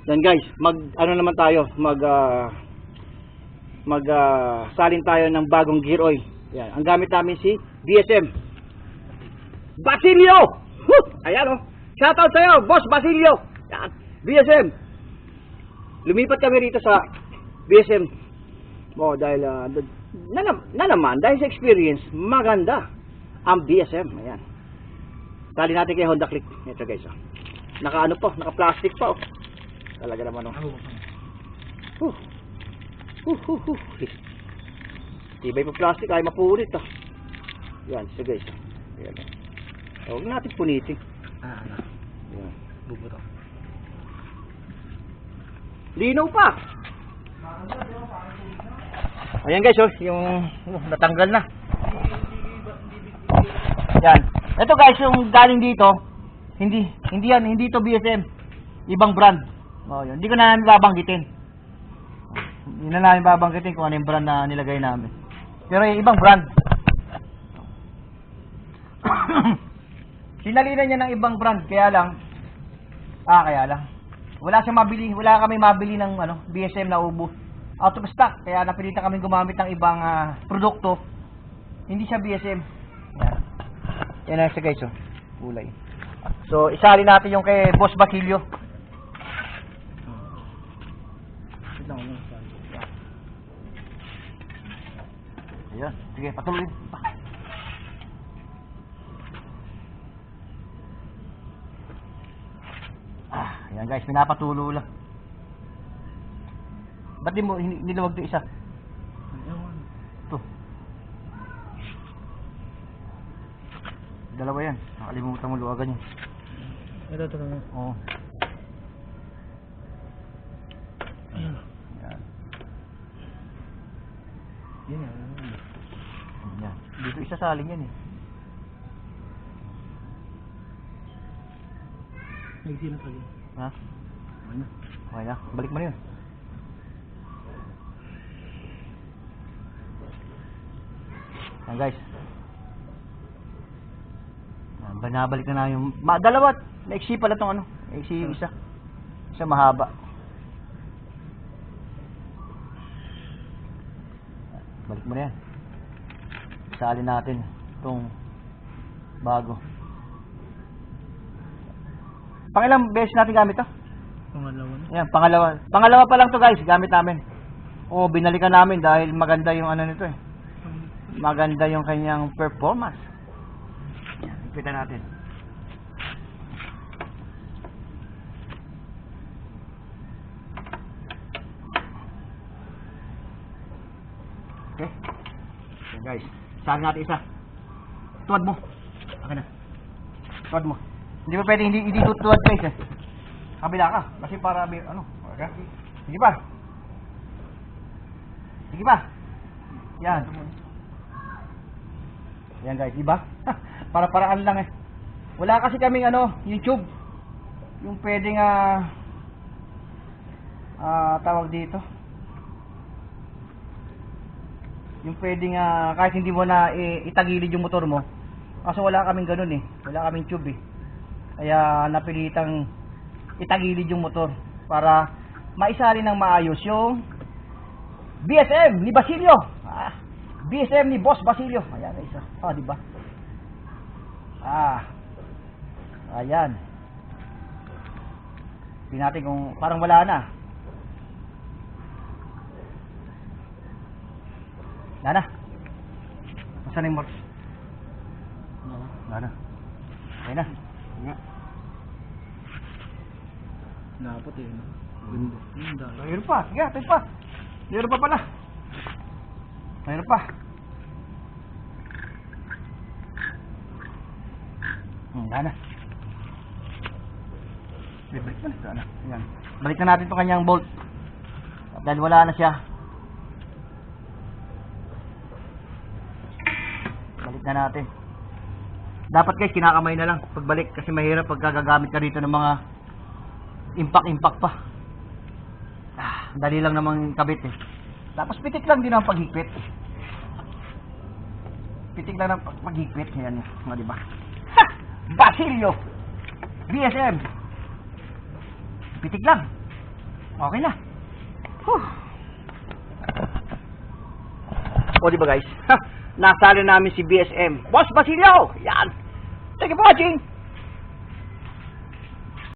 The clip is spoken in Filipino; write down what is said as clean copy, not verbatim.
Yan guys, ano naman tayo, salin tayo ng bagong gear oil. Yan, ang gamit namin si BSM Basilio. Ayan oh. Shoutout sa'yo, Boss Basilio. Yan, BSM. Lumipat kami rito sa BSM. Dahil naman dahil sa experience, maganda ang BSM. Ayan. Tali natin kay Honda Click. Ito guys oh. Naka-plastic pa oh. Talaga naman oh. Tibay pa plastic ay mapunit ah. Yan, so guys. Ayan. Huwag natin punitin. Yan. Bubuto. Linaw pa. Ayan guys oh, yung natanggal na. Yan. Ito guys, yung galing dito, hindi to BSM. Ibang brand. Yun. Hindi ko na namin babanggitin. Hindi na namin babanggitin kung ano yung brand na nilagay namin. Pero yung ibang brand. Sinalinan niya ng ibang brand, kaya lang. Wala kami mabili ng BSM na ubo. Out of stock, kaya napilitan kami gumamit ng ibang produkto. Hindi siya BSM. Yan na siya guys, oh. Kulay. So, isali natin yung kay Boss Basilio. Ayan, sige, patuloy. Ayan guys, pinapatulo lang. Ba't di mo nilawag ito isa? Ito. Dalawa yan. Nakalimutan mo luwagan yan. Ito na. Oo. Ayan. Yan yan. Yan. Dito isa saling yan eh. Nagsin na pala. Ha? Okay na. Balik mo na yun. Yan guys. Banabalik na yung dalawa. Naiksi pala itong naiksi yung isa. Isa mahaba. Balik mo na yan. Isali natin itong bago. Pangilang beses natin gamit to? Pangalawa na. Yan, pangalawa pa lang to guys, gamit namin. Binalikan namin dahil maganda yung nito eh. Maganda yung kanyang performance. Yan, ipita natin. Okay. So guys, saan natin isa? Tuwad mo. Okay na. Tuwad mo. Hindi pa pwede hindi tuwad guys eh. Kabila ka. Kasi para okay. Sige pa. Sige pa. Yan. Yan guys, iba? Para-paraan lang eh. Wala kasi kaming YouTube. Yung pwedeng tawag dito. Yung pwedeng kahit hindi mo na itagilid yung motor mo. Kasi wala kaming ganun eh. Wala kaming tube eh. Kaya napilitang itagilid yung motor para maisali ng maayos yung BSM ni Basilio. BSM ni Boss Basilio. Ayan, isa. Di ba? Ayan. Tingnan natin kung parang wala na. Wala na. Nasaan yung motor? Wala na. Okay na. Napot eh. Ganda. Mayroon pa. Sige, tayo pa. Mayroon pa pala. Mayroon pa. Wala na. Balik na. Ayan. Balik na natin itong kanyang bolt. At dahil wala na siya. Balik na natin. Dapat guys, kinakamay na lang pagbalik kasi mahirap pag gagamit ka dito ng mga impact pa. Dali lang namang kabit eh. Tapos pitik lang din ang paghigpit. Pitik lang ang paghigpit. Ayan, di ba? Basilio BSM. Pitik lang. Okay na. Huh. O diba guys, nasali namin si BSM. Boss Basilio! Yan! Thank you for watching!